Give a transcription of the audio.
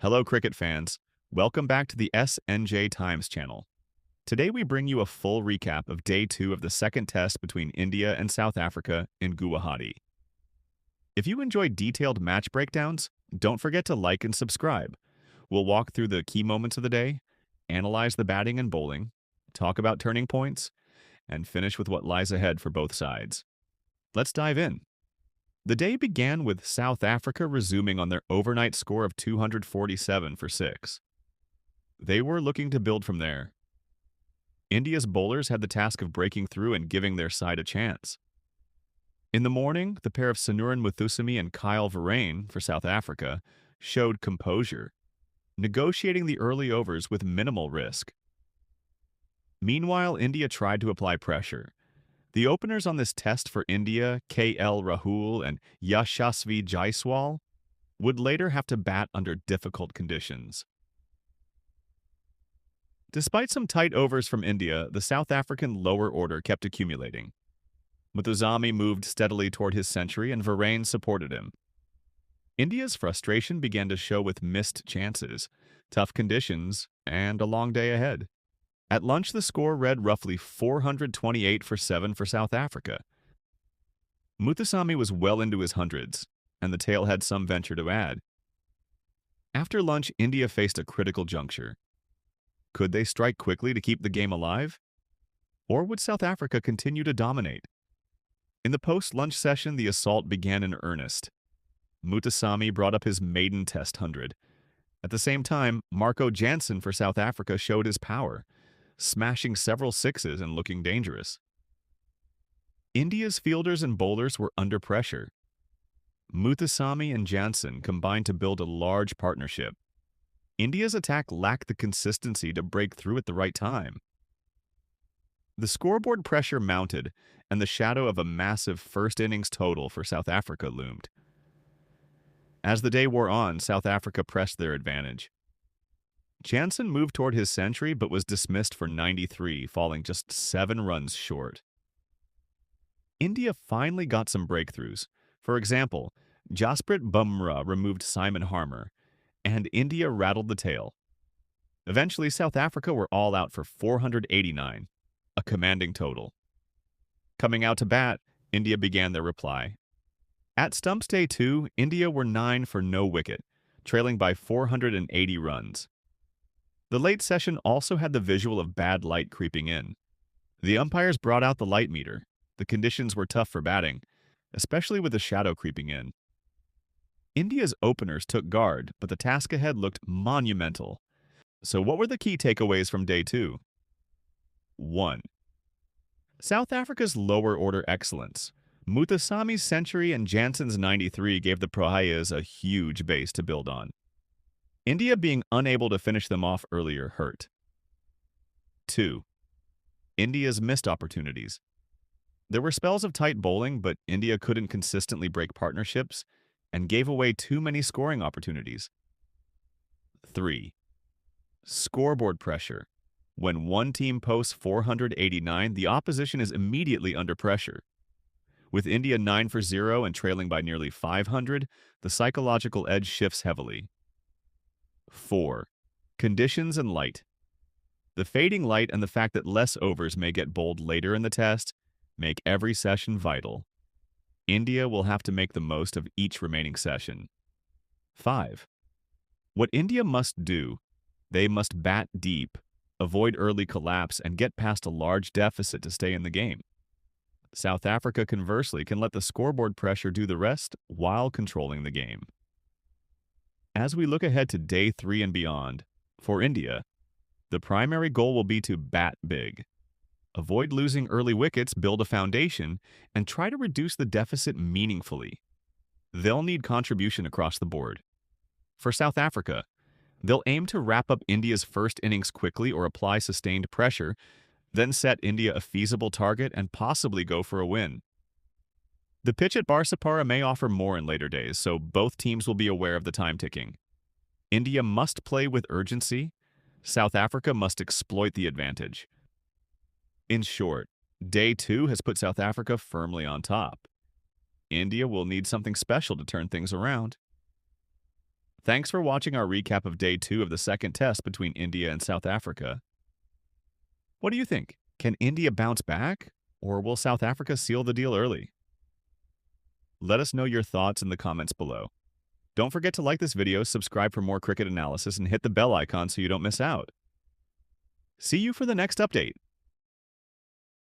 Hello, cricket fans. Welcome back to the SNJ Times channel. Today we bring you a full recap of Day 2 of the second test between India and South Africa in Guwahati. If you enjoy detailed match breakdowns, don't forget to like and subscribe. We'll walk through the key moments of the day, analyze the batting and bowling, talk about turning points, and finish with what lies ahead for both sides. Let's dive in. The day began with South Africa resuming on their overnight score of 247 for 6. They were looking to build from there. India's bowlers had the task of breaking through and giving their side a chance. In the morning, the pair of Senuran Muthusamy and Kyle Verreynne for South Africa showed composure, negotiating the early overs with minimal risk. Meanwhile, India tried to apply pressure. The openers on this test for India, KL Rahul and Yashasvi Jaiswal, would later have to bat under difficult conditions. Despite some tight overs from India, the South African lower order kept accumulating. Muthusamy moved steadily toward his century and Verreynne supported him. India's frustration began to show with missed chances, tough conditions, and a long day ahead. At lunch, the score read roughly 428 for 7 for South Africa. Muthusamy was well into his hundreds, and the tale had some venture to add. After lunch, India faced a critical juncture. Could they strike quickly to keep the game alive? Or would South Africa continue to dominate? In the post-lunch session, the assault began in earnest. Muthusamy brought up his maiden Test 100. At the same time, Jansen for South Africa showed his power, smashing several sixes and looking dangerous. India's fielders and bowlers were under pressure. Muthusamy and Jansen combined to build a large partnership. India's attack lacked the consistency to break through at the right time. The scoreboard pressure mounted, and the shadow of a massive first innings total for South Africa loomed. As the day wore on, South Africa pressed their advantage. Jansen moved toward his century but was dismissed for 93, falling just 7 runs short. India finally got some breakthroughs. For example, Jasprit Bumrah removed Simon Harmer, and India rattled the tail. Eventually, South Africa were all out for 489, a commanding total. Coming out to bat, India began their reply. At Stumps Day 2, India were 9 for no wicket, trailing by 480 runs. The late session also had the visual of bad light creeping in. The umpires brought out the light meter. The conditions were tough for batting, especially with the shadow creeping in. India's openers took guard, but the task ahead looked monumental. So what were the key takeaways from Day 2? 1. South Africa's lower order excellence. Muthusamy's century and Jansen's 93 gave the Prohayas a huge base to build on. India being unable to finish them off earlier hurt. 2. India's missed opportunities. There were spells of tight bowling, but India couldn't consistently break partnerships and gave away too many scoring opportunities. 3. Scoreboard pressure. When one team posts 489, the opposition is immediately under pressure. With India 9 for 0 and trailing by nearly 500, the psychological edge shifts heavily. 4. Conditions and light. The fading light and the fact that less overs may get bowled later in the test make every session vital. India will have to make the most of each remaining session. 5. What India must do, they must bat deep, avoid early collapse, and get past a large deficit to stay in the game. South Africa, conversely, can let the scoreboard pressure do the rest while controlling the game. As we look ahead to Day 3 and beyond, for India, the primary goal will be to bat big. Avoid losing early wickets, build a foundation, and try to reduce the deficit meaningfully. They'll need contribution across the board. For South Africa, they'll aim to wrap up India's first innings quickly or apply sustained pressure, then set India a feasible target and possibly go for a win. The pitch at Barsapara may offer more in later days, so both teams will be aware of the time ticking. India must play with urgency. South Africa must exploit the advantage. In short, Day 2 has put South Africa firmly on top. India will need something special to turn things around. Thanks for watching our recap of Day 2 of the second test between India and South Africa. What do you think? Can India bounce back, or will South Africa seal the deal early? Let us know your thoughts in the comments below. Don't forget to like this video, subscribe for more cricket analysis, and hit the bell icon so you don't miss out. See you for the next update.